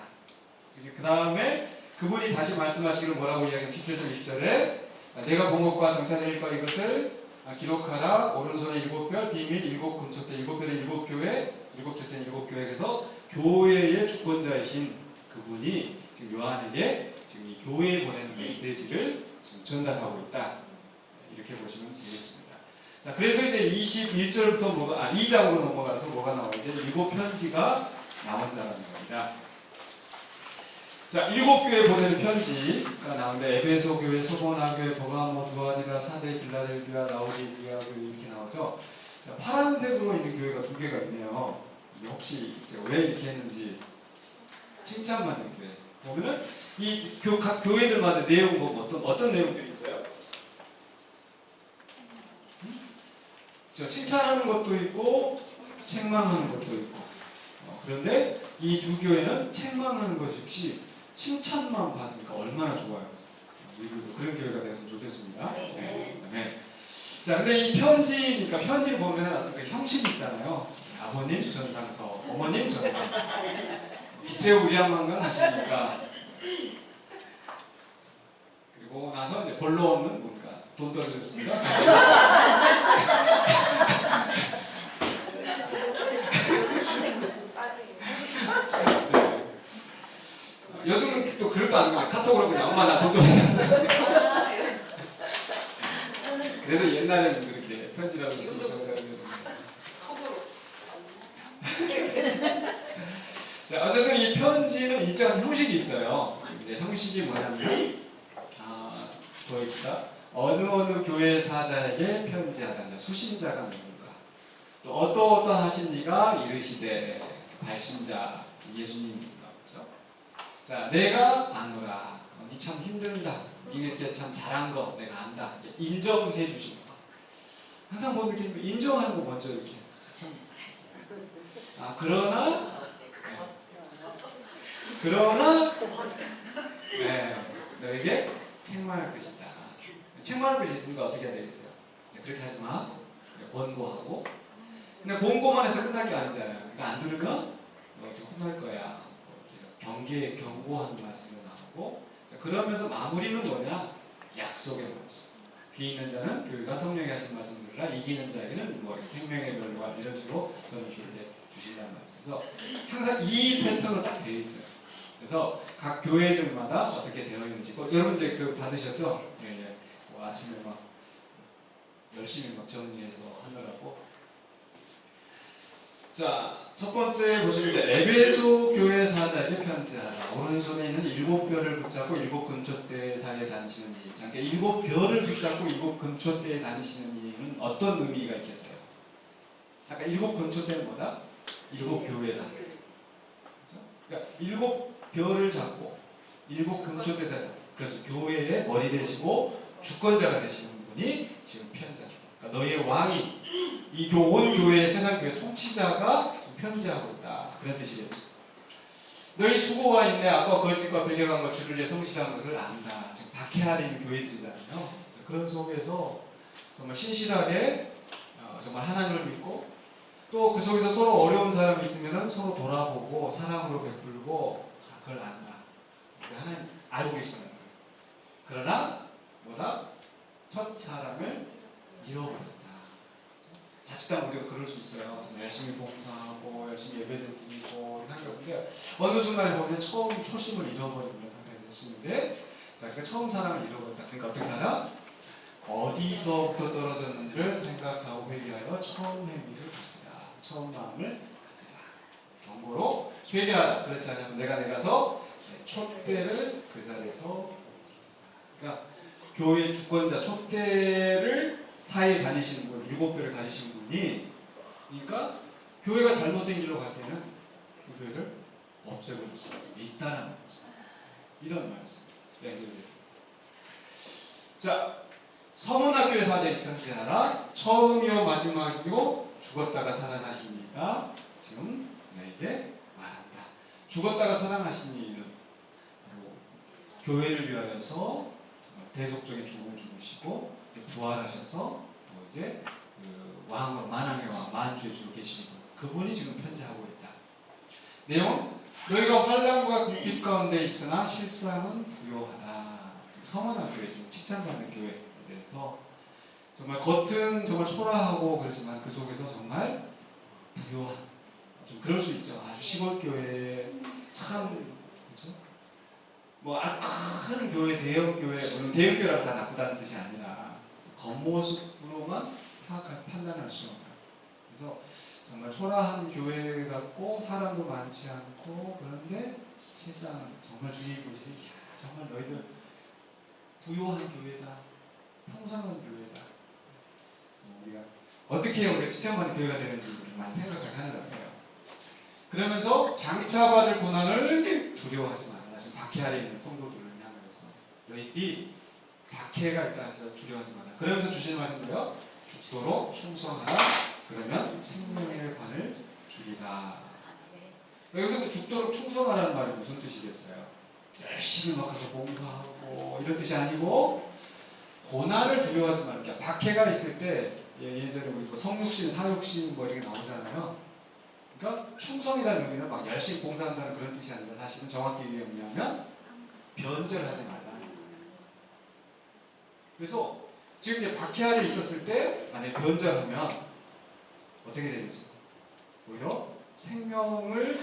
그 다음에 그분이 다시 말씀하시기를 뭐라고 이야기하면 17절 20절에 내가 본 것과 정찬될 것 이것을 기록하라. 오른손에 7별, 비밀 7금초대 7별의 7교회, 7촛대는 7교회. 그래서 교회의 주권자이신 그분이 지금 요한에게 지금 이 교회에 보내는 메시지를 지금 전달하고 있다. 이렇게 보시면 되겠습니다. 자, 그래서 이제 21절부터 2장으로 넘어가서 뭐가 나와요? 이제 7편지가 나온다는 겁니다. 자, 7교회 보내는 편지가 나오는데 에베소 교회, 소고나 교회, 버가모, 두아디라, 사데, 빌라델비아, 라오디게아 교회 이렇게 나오죠. 자, 파란색으로 있는 교회가 2개가 있네요. 혹시 제가 왜 이렇게 했는지 칭찬받는 교회 보면은 이 각 교회들마다 내용 보면 어떤 내용들이 있어요? 칭찬하는 것도 있고 책망하는 것도 있고 그런데 이 2교회는 책망하는 것이 없이 칭찬만 받으니까 얼마나 좋아요. 우리도 그런 교회가 되었으면 좋겠습니다. 네. 자, 근데 이 편지니까 편지를 보면 어떤 그 형식이 있잖아요. 아버님 전상서, 어머님 전상서. 빛의 우리한만강 하시니까. 그리고 나서 이제 본론은 뭔가 돈 떨어졌습니다. 요즘은 또 그것도 안 하는 카톡으로 그냥 엄마 나 돈 떨어졌어요. 그래도 옛날에는 그렇게 편지라고 쓰고 정리하는 자, 어쨌든 이 편지는 일정한 형식이 있어요. 이제 형식이 뭐냐면 보입니다. 어느 교회 사자에게 편지하다. 수신자가 누군가. 또 어떠하신 이가 이르시되 발신자 예수님입니다. 그렇죠? 자, 내가 아노라. 니 참 힘들다. 니네께 참 잘한 거 내가 안다. 인정해 주시는 거. 항상 보면 이렇게 인정하는 거 먼저 이렇게. 그러나 네, 너에게 책망할 것이다. 책망할 것이 있으니까 어떻게 해야 되겠어요? 그렇게 하지 마. 권고하고. 근데 권고만 해서 끝날 게 아니잖아요. 그러니까 안 들으면 너 이제 혼날 거야. 경고하는 말씀도 나오고. 그러면서 마무리는 뭐냐? 약속의 말씀. 귀 있는 자는 교회가 성령이 하신 말씀 들으라. 이기는 자에게는 뭐 생명의 별과 이런 식으로 저는 교회에 주신다는 말씀. 그래서 항상 이 패턴으로 딱 되어 있어요. 그래서 각 교회들마다 어떻게 되어 있는지. 여러분 이제 그 받으셨죠? 예. 아침에 막 열심히 막 정리해서 하느라고. 자, 첫 번째 보시면 이제 에베소 교회 사자에게 편지하라. 오른손에 있는 7별을 붙잡고 7 근초대 사이에 다니시는 이. 자, 그러니까 7별을 붙잡고 7 근초대에 다니시는 이는 어떤 의미가 있겠어요? 아까 7 근초대는 뭐다? 7 교회다. 그러니까 7별을 잡고 7 근초대 사이. 그래서 교회의 머리 되시고 주권자가 되시는 분이 지금 편지합니다. 그러니까 너희의 왕이 이 온 교회, 세상 교회 통치자가 편지하고 있다. 그런 뜻이겠죠. 너희 수고와 인내, 아까 거짓과 배격한 것, 주를 위해 성실한 것을 안다. 지금 박해하는 교회들이잖아요. 그런 속에서 정말 신실하게 정말 하나님을 믿고 또 그 속에서 서로 어려운 사람이 있으면 서로 돌아보고 사랑으로 베풀고 그걸 안다. 하나님 알고 계시는 거예요. 그러나 뭐라? 첫 사람을 잃어버렸다. 자칫하면 우리가 그럴 수 있어요. 열심히 봉사하고 열심히 예배도 드리고 이렇게 하는 건데 어느 순간에 보면 처음 초심을 잃어버리는 상태가 될 수 있는데 자, 그러니까 처음 사람을 잃어버렸다. 그러니까 어떻게 하나? 어디서부터 떨어졌는지를 생각하고 회개하여 처음의 미를 가지라. 처음 마음을 가지라. 경고로 회개하라. 그렇지 않으면 내가서 촛대를 그 자리에서 그러니까 교회 주권자 촛대를 사이에 다니시는 분, 7별을 가지신 분이 그러니까 교회가 잘못된 길로 갈 때는 그 교회를 없애버릴 수 있다는 거죠. 이런 말씀. 자, 서문학교의 사제에게 편지하라. 처음이요 마지막이요 죽었다가 살아나십니다. 지금 너에게 말한다. 죽었다가 살아나신 이는 교회를 위하여서 대속적인 죽음을 죽으시고 부활하셔서 또 이제 그 왕으로 만왕의 왕 만주의 주로 계시는 분 그분이 지금 편지하고 있다. 내용 너희가 환난과 궁핍 가운데 있으나 실상은 부요하다. 서문한 교회 지금 칭찬받는 교회에 대해서 정말 겉은 정말 초라하고 그렇지만 그 속에서 정말 부요한 좀 그럴 수 있죠. 아주 시골 교회 참 그렇죠. 뭐 큰 교회, 대형 교회, 물론 대형 교회라고 다 나쁘다는 뜻이 아니라 겉모습으로만 판단할 수 없다. 그래서 정말 초라한 교회 같고 사람도 많지 않고 그런데 실상 정말 주님 보시니 정말 너희들 부요한 교회다, 풍성한 교회다. 우리가 어떻게 우리가 칭찬받는 교회가 되는지 많이 생각을 하는 것 같아요. 그러면서 장차 받을 고난을 두려워하지 말라. 지금 박해 아래 있는 성도들을 향해서 너희들이 박해가 있다 해서 두려워하지 말라. 그러면서 주시는 말씀이요, 죽도록 충성하라. 그러면 생명의 관을 주리라. 여기서 죽도록 충성하라는 말이 무슨 뜻이겠어요? 열심히 막 가서 봉사하고 이런 뜻이 아니고, 고난을 두려워하지 말라. 그러니까 박해가 있을 때 예전에 우리 뭐 성육신, 사육신 뭐 이런 게 나오잖아요. 그러니까 충성이라는 의미는 막 열심히 봉사한다는 그런 뜻이 아니라 사실은 정확히 얘기하면 변절하지 말라. 그래서 지금 이제 박해 아래 있었을 때 만약에 변절하면 어떻게 되겠어요? 오히려 생명을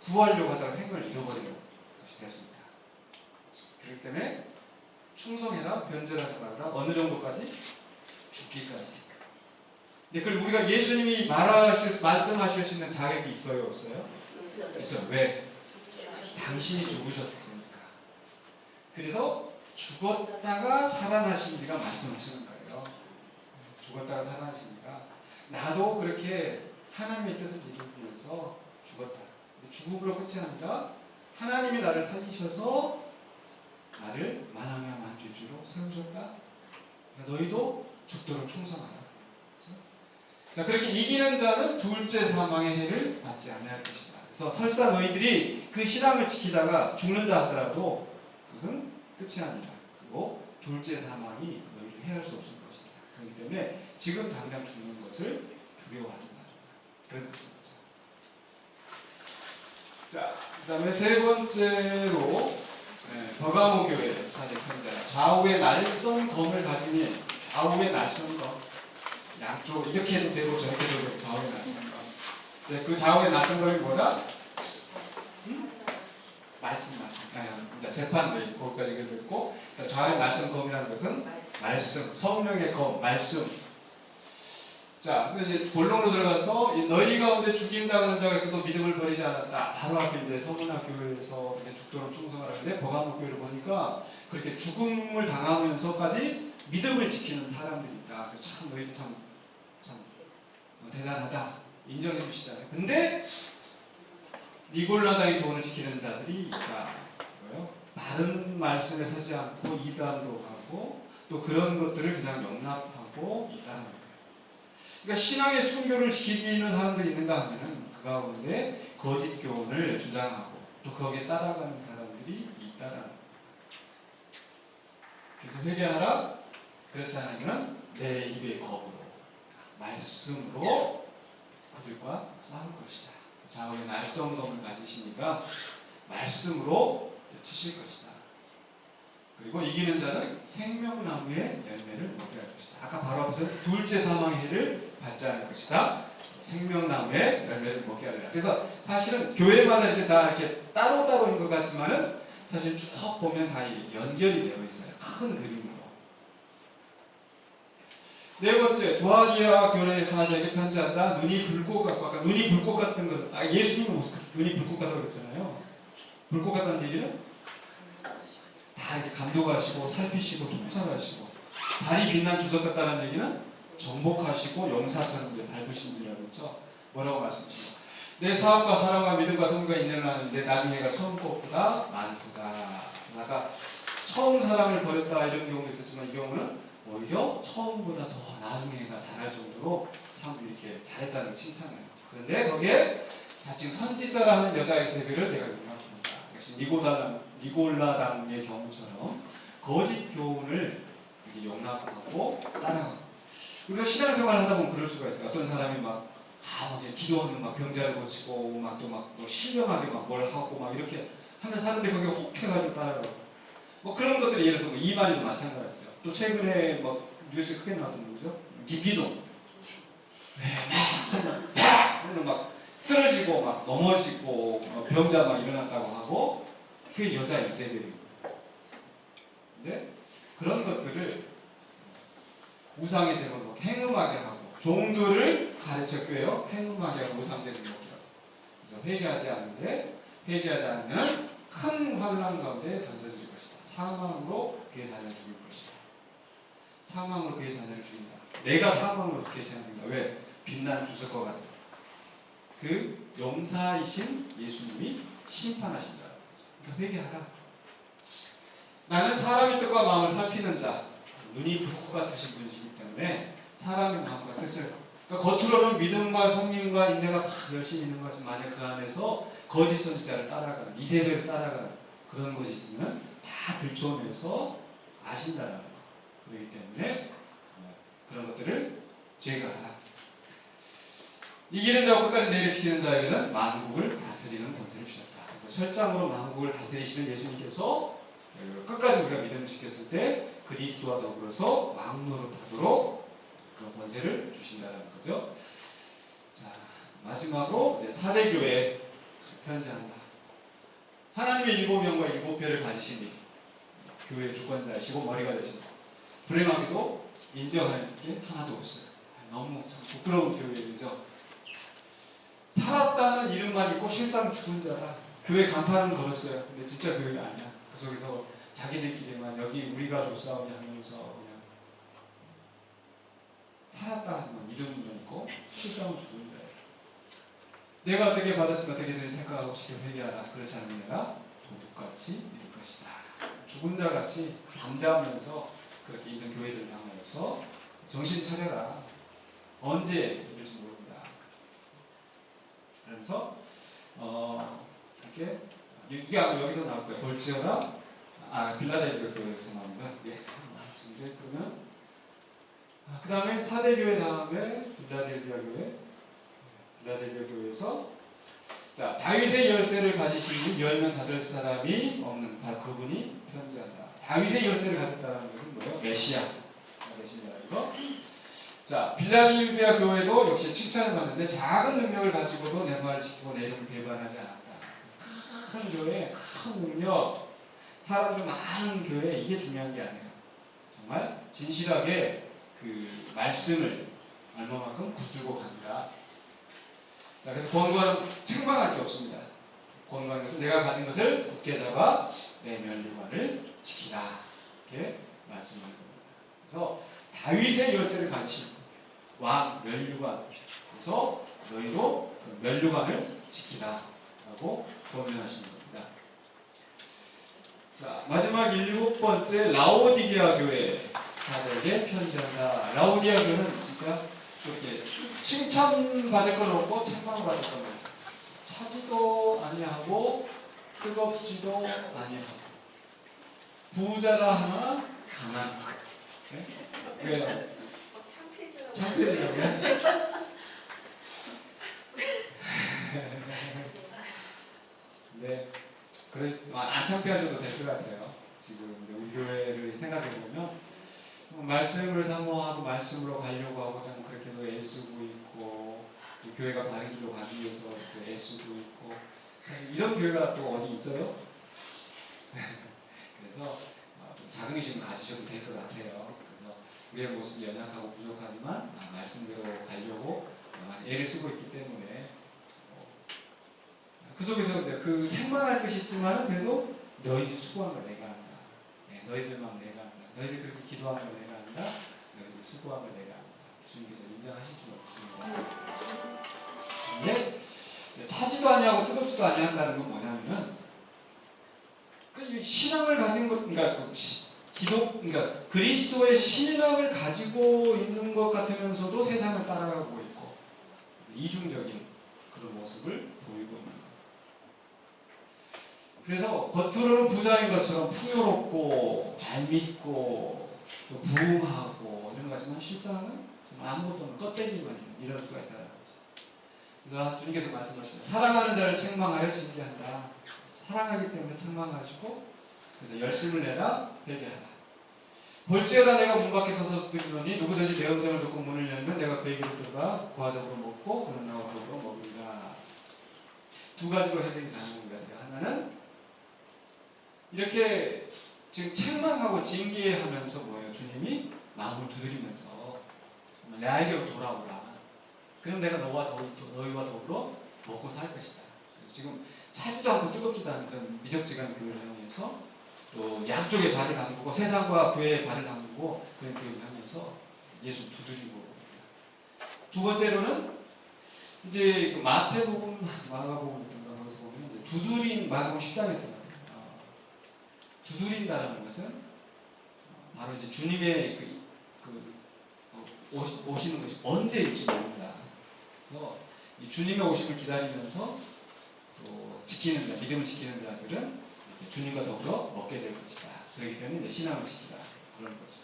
구하려고 하다가 생명을 잃어버리는 것이 될 수 있다. 그렇기 때문에 충성해라, 변절하지 말라. 어느 정도까지? 죽기까지. 근데 그걸 우리가 예수님이 말씀하실 수 있는 자격이 있어요, 없어요? 있어요. 왜? 당신이 죽으셨으니까. 그래서 죽었다가 살아나신지가 말씀하시는 거예요. 죽었다가 살아나시니까 나도 그렇게 하나님의 뜻을 이루기 위해서 죽었다. 죽음으로 끝이 아니라 하나님이 나를 살리셔서 나를 만왕의 만주주로 세우셨다. 그러니까 너희도 죽도록 충성하라. 그렇죠? 자, 그렇게 이기는 자는 둘째 사망의 해를 받지 않을 것이다. 그래서 설사 너희들이 그 신앙을 지키다가 죽는다 하더라도 그것은 끝이 아니라, 그리고 둘째 사망이 너희를 해할 수 없을 것이다. 그렇기 때문에 지금 당장 죽는 것을 두려워하지 마라. 그런 뜻입니다. 자, 그 다음에 세 번째로 버가모 교회 사제편입니다. 좌우의 날선 검을 가지니, 좌우의 날선 검, 양쪽 이렇게 해도 되고 저렇게 해도 되고 좌우의 날선 검. 그 좌우의 날선 검이 뭐다? 말씀. 재판도 있고 거기까지 얘기했고, 좌우의 날선 검이라는 것은 말씀, 성령의 검, 말씀. 자, 근데 이제 본론으로 들어가서 너희 가운데 죽임당하는 자가 있어도 믿음을 버리지 않았다. 바로 앞에 이제 서문화 교회에서 죽도록 충성하라는데, 버가모 교회를 보니까 그렇게 죽음을 당하면서까지 믿음을 지키는 사람들이 있다. 그래서 참 너희들 참 대단하다 인정해 주시잖아요. 근데 니골라다의 교훈을 지키는 자들이 있다. 뭐요? 바른 말씀에 서지 않고 이단으로 가고 또 그런 것들을 그냥 용납하고 있다는 거예요. 그러니까 신앙의 순교를 지키는 사람들이 있는가 하면은 그 가운데 거짓 교훈을 주장하고 또 거기에 따라가는 사람들이 있다라는 거예요. 그래서 회개하라. 그렇지 않으면 내 입의 겁으로, 말씀으로 그들과 싸울 것이다. 좌우의 날성검을 가지시니까 말씀으로 치실 것이다. 그리고 이기는 자는 생명나무의 열매를 먹게 할 것이다. 아까 바로 앞에서 둘째 사망의 해를 받지 않을 것이다. 생명나무의 열매를 먹게 하리라. 그래서 사실은 교회마다 이렇게 다 이렇게 따로따로인 것 같지만은 사실 쭉 보면 다 연결이 되어 있어요. 큰 그림으로. 네 번째, 두아디아 교회 사제에게 편지한다. 눈이 불꽃 같고, 아까 눈이 불꽃 같은 것, 예수님은 눈이 불꽃 같다고 그랬잖아요. 불꽃 같다는 얘기는 다 이렇게 감독하시고 살피시고 통찰하시고, 달이 빛난 주석 같다는 얘기는 정복하시고 용사처럼 이제 밟으신 분이라고 했죠. 뭐라고 말씀하시죠? 내 사업과 사랑과 믿음과 성과 인내를 하는데 나중에 해가 처음 것보다 많도다. 아까 처음 사랑을 버렸다 이런 경우도 있었지만 이 경우는 오히려 처음보다 더 나중에가 잘할 정도로 참 이렇게 잘했다는 걸 칭찬해요. 그런데 거기에 자칭 선지자라 하는 여자의 세배를 내가 용납한다. 역시 니골라당의 경우처럼 거짓 교훈을 용납하고 따라가고. 그래서 신앙생활을 하다 보면 그럴 수가 있어요. 어떤 사람이 막 기도하면 막 병자를 고치고 막 또 막 신령하게 막 뭘 하고 막 이렇게 하면 사람들이 거기에 혹 해가지고 따라가고. 뭐 그런 것들이 예를 들어서 뭐 이만희도 마찬가지죠. 또 최근에 막 뉴스에 크게 나왔던 거죠. 김기동. 막 쓰러지고 막 넘어지고 막 병자 막 일어났다고 하고 그게 여자 이세벨이고. 근데 그런 것들을 우상의 제물로 행음하게 하고 종들을 가르쳤고요. 행음하게 하고 우상제를 먹게 하고. 그래서 회개하지 않는데 회개하지 않으면 큰 환난 가운데 던져질 것이다. 사망으로 그의 자녀를 죽일 것이다. 사망으로 그의 자녀를 죽인다. 내가 사망으로 그의 자녀를 죽인다. 왜? 빛난 주석과 같다. 그 용사이신 예수님이 심판하신다. 그러니까 회개하라. 나는 사람의 뜻과 마음을 살피는 자, 눈이 불꽃 같으신 분이시기 때문에 사람의 마음과 뜻을, 그러니까 겉으로는 믿음과 성령과 인내가 막 열심히 있는 것은 만약 그 안에서 거짓 선지자를 따라가는, 이세벨을 따라가는 그런 것이 있으면 다 들춰내서 아신다는 거. 그렇기 때문에 그런 것들을 제거하라. 이기는 자와 끝까지 내를 지키는 자에게는 만국을 다스리는 권세를 주셨다. 그래서 철장으로 만국을 다스리시는 예수님께서 끝까지 우리가 믿음을 지켰을 때 그리스도와 더불어서 왕노릇하도록 그런 권세를 주신다는 거죠. 자, 마지막으로 사대교회에 편지한다. 하나님의 일곱 영과 일곱 별을 가지신 이 교회의 주권자이시고 머리가 되신 불행하게도 인정할 게 하나도 없어요. 너무 참 부끄러운 교회이죠. 살았다는 이름만 있고 실상 죽은 자라. 교회 간판은 걸었어요. 근데 진짜 교회가 아니야. 그 속에서 자기들끼리만 여기 우리가 줬사오니 하면서 그냥 살았다 하지만 이름만 있고 실상은 죽은 자예요. 내가 어떻게 받았으면 어떻게 되는지 생각하고 직접 회개하라. 그렇지 않으면 내가 도둑같이 이룰 것이다. 죽은 자같이 잠자면서 그렇게 있는 교회들을 향하여서 정신 차려라. 언제 이럴지 모른다. 그러면서 이렇게 이게 아마 여기서 나올 거예요. 볼지어라. 빌라델비아 교회에서 나옵니다. 예. 이제 그러면 그 다음에 사대교회 다음에 빌라델비아 교회. 빌라델비아 교회에서 자 다윗의 열쇠를 가지시니 열면 닫을 사람이 없는 바로 그분이 편지한다. 다윗의 열쇠를 가졌다는 것은 뭐예요? 메시아. 메시아이고. 자 빌라델비아 교회도 역시 칭찬을 받는데 작은 능력을 가지고도 내 말을 지키고 내 이름을 배반하지 않았다. 큰 교회, 큰 능력, 사람들 많은 교회 이게 중요한 게 아니에요. 정말 진실하게 그 말씀을 얼마만큼 붙들고 간다. 자, 그래서 권고는 책망할 게 없습니다. 권고하는 것은 내가 가진 것을 굳게 잡아 내 면류관을 지키라. 이렇게 말씀하는 겁니다. 그래서 다윗의 열쇠를 가지신 왕 면류관. 그래서 너희도 그 면류관을 지키라. 라고 권면하시는 겁니다. 자, 마지막 7번째 라오디게아 교회 사도에게 편지한다. 라오디게아 교회는 진짜 이렇게 칭찬받을 건 없고 책망받을 건 없어요. 차지도 아니하고 뜨겁지도 아니하고 부자라 하나 가난하고. 네? 왜요? 창피해지라고요? 네, 그래 안 창피하셔도 될 것 같아요. 지금 우리 교회를 생각해 보면 말씀을 사모하고 말씀으로 가려고 하고 참 그렇게도 애쓰고 있고 교회가 바른 길로 가기 위해서 이렇게 애쓰고 있고 사실 이런 교회가 또 어디 있어요? 그래서 좀 자긍심 가지셔도 될 것 같아요. 그래서 우리의 모습이 연약하고 부족하지만 말씀대로 가려고 많이 애를 쓰고 있기 때문에 그 속에서 그 책망할 것이 있지만 그래도 너희들 수고한 거 내가 한다. 네, 너희들만 내가 한다. 너희들 그렇게 기도한 거 내가 한다. 너희들 수고한 거 내가 한다. 주님께서 인정하실 수는 없습니다. 근데 차지도 아니하고 뜨겁지도 아니한다는 건 뭐냐면은 그 신앙을 가진 것, 그러니까 그러니까 그리스도의 신앙을 가지고 있는 것 같으면서도 세상을 따라가고 있고 이중적인 그런 모습을 보이고 있는. 그래서 겉으로는 부자인 것처럼 풍요롭고 잘 믿고 또 부흥하고 이런 것 같지만 실상은 아무것도 없는 껍데기만 이럴 수가 있다는 거죠. 그래서 주님께서 말씀하십니다. 사랑하는 자를 책망하여 징계한다. 사랑하기 때문에 책망하시고 그래서 열심을 내라 회개하라. 볼지어다 내가 문 밖에 서서 두드리노니 누구든지 내 음성을 듣고 문을 열면 내가 그에게로 들어가 그와 더불어 먹고 그는 나와 더불어 먹으리라. 두 가지로 해석이 가능합니다. 하나는 이렇게 지금 책망하고 징계하면서 뭐예요? 주님이 마음을 두드리면서 나에게로 돌아오라. 그럼 내가 너희와 더불어 먹고 살 것이다. 지금 차지도 않고 뜨겁지도 않은 그런 미적지간 교회를 향해서 또 양쪽에 발을 담그고 세상과 교회에 발을 담그고 그런 교회를 향해서 예수 두드리고. 두 번째로는 이제 그 마태복음, 마가복음 같은 거에서 보면 이제 두드린 마가복음 10장에 있더라고요. 두드린다는 것은 바로 이제 주님의 오시는 것이 언제일지 모른다. 그래서 이 주님의 오심을 기다리면서 또 지키는 자, 믿음을 지키는 자들은 주님과 더불어 먹게 될 것이다. 그렇기 때문에 이제 신앙을 지키라 그런 거죠.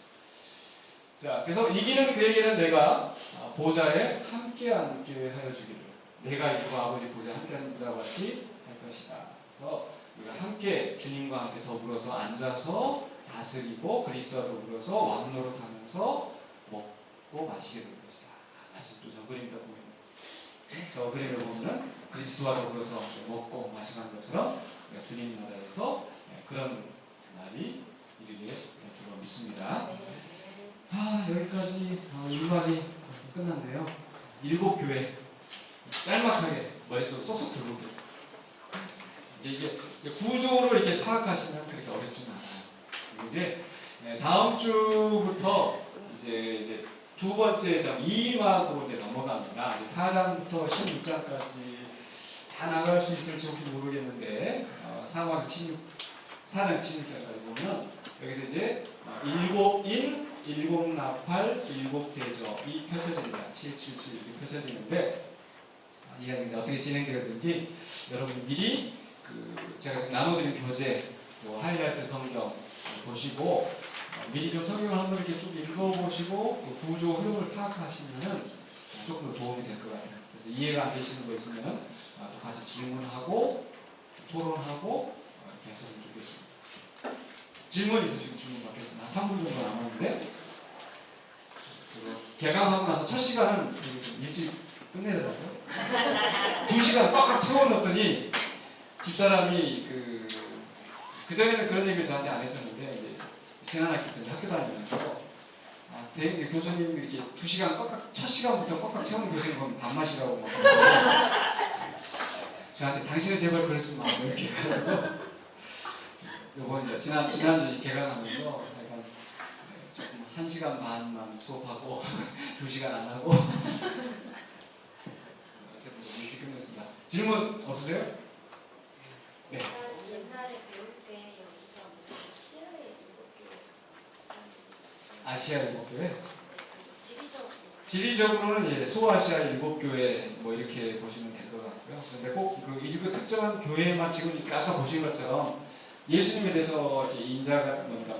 자, 그래서 이기는 그에게는 내가 보좌에 함께 앉게 하여 주기를. 내가 이고 아버지 보좌에 함께 앉는 자와 같이 할 것이다. 그래서 우리가 함께 주님과 함께 더불어서 앉아서 다스리고 그리스도와 더불어서 왕노릇하면서 먹고 마시게 될 것이다. 아직도 저 그림도 보면 저 그림을 보면은 그리스도와 더불어서 먹고 마시는 것처럼 우리가 주님 나라에서 그런 날이 이르게 될 줄로 믿습니다. 여기까지 1박이 끝났네요. 7교회 짤막하게 머릿속으로 쏙쏙 들어오게. 이게 구조로 이렇게 파악하시면 그렇게 어렵지는 않아요. 이제 다음 주부터 이제 두 번째 장 2막으로 이제 넘어갑니다. 이제 4장부터 16장까지 다 나갈 수 있을지 혹시 모르겠는데 4장에서 16장까지 보면 여기서 이제 7인, 7나팔, 7대접이 펼쳐집니다. 777 이렇게 펼쳐지는데 이야기가 어떻게 진행되었는지 여러분 미리 제가 지금 나눠드린 교재 또 하이라이트 성경 보시고 미리 좀 성경을 한번 이렇게 쭉 읽어보시고 그 구조 흐름을 파악하시면 조금 더 도움이 될 것 같아요. 그래서 이해가 안 되시는 거 있으면 또 같이 질문하고 토론하고 이렇게 했으면 좋겠습니다. 질문 있으시면 질문 받겠습니다. 한 3분 정도 남았는데 개강하고 나서 첫 시간은 일찍 끝내더라고요. 2시간 꽉꽉 채워넣었더니 집사람이 그전에는 그런 얘기를 저한테 안 했었는데 이제 신한학교 때 학교 다니면서 대학 교수님 이렇게 2시간 꽉꽉 첫 시간부터 꽉꽉 채우는 교수님 보면 밥맛이라고 막 저한테 당신은 제발 그랬으면 막 이렇게 해가지고 요번 이제 지난주 개강하면서 약간 조금 1시간 반만 수업하고 2시간 안 하고 일찍 끝냈습니다. 질문 없으세요? 네. 옛날에 배울 때 여기가 무슨 시야의 7교회 아시아 7교회? 지리적으로 지리적으로는 소아시아 7교회 뭐 이렇게 보시면 될 것 같고요. 그런데 꼭 그 일부 특정한 교회만 지금 아까 보신 것처럼 예수님에 대해서 인자가 뭔가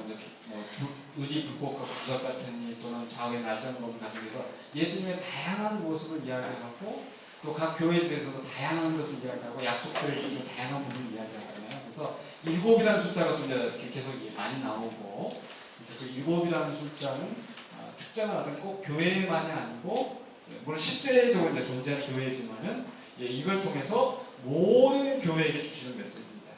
의리 불꽃하고 주석 같으니 또는 좌우의 날쌘범을 가지고 해서 예수님의 다양한 모습을 이야기하고 또 각 교회에 대해서도 다양한 것을 이야기하고 약속들에 대해서 다양한 부분을 이야기하잖아요. 그래서 7이라는 숫자가 또 이제 계속 많이 나오고 그래서 그 7이라는 숫자는 특정한 어떤 꼭 교회만이 아니고 물론 실제적으로 이제 존재하는 교회지만은 이걸 통해서 모든 교회에게 주시는 메시지입니다.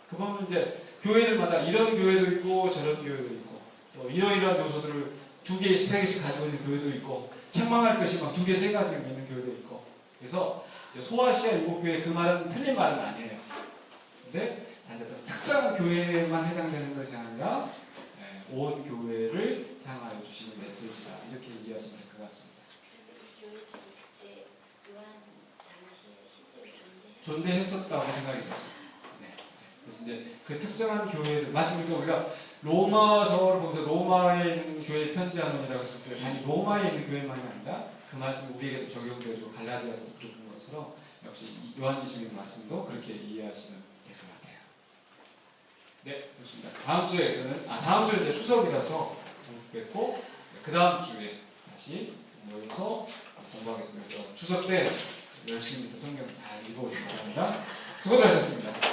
그 보면 이제 교회들마다 이런 교회도 있고 저런 교회도 있고 또 이러이러한 요소들을 2개, 3개씩 가지고 있는 교회도 있고 책망할 것이 막 2개, 3가지 있는 교회도 있고 그래서 소아시아 7교회 그 말은 틀린 말은 아니에요. 근데 특정한 교회에만 해당되는 것이 아니라 온 교회를 향하여 주시는 메시지다. 이렇게 이해하시면 될 것 같습니다. 그런데 이 교회들이 그때 요한 당시에 실제로 존재했었다고 생각이 되죠. 네. 그래서 이제 그 특정한 교회들 마치 우리가 로마서를 보면서 로마에 있는 교회에 편지하노니라고 했을 때 단지 로마에 있는 교회만이 아니라 그 말씀이 우리에게도 적용되어지고 갈라디아서도 그런 것처럼 역시 요한계시록 말씀도 그렇게 이해하시면 될 것 같아요. 네, 좋습니다. 다음 주에 이제 추석이라서 뵙고 그 다음 주에 다시 모여서 공부하겠습니다. 그래서 추석 때 열심히 성경 잘 읽어오시기 바랍니다. 수고들 하셨습니다.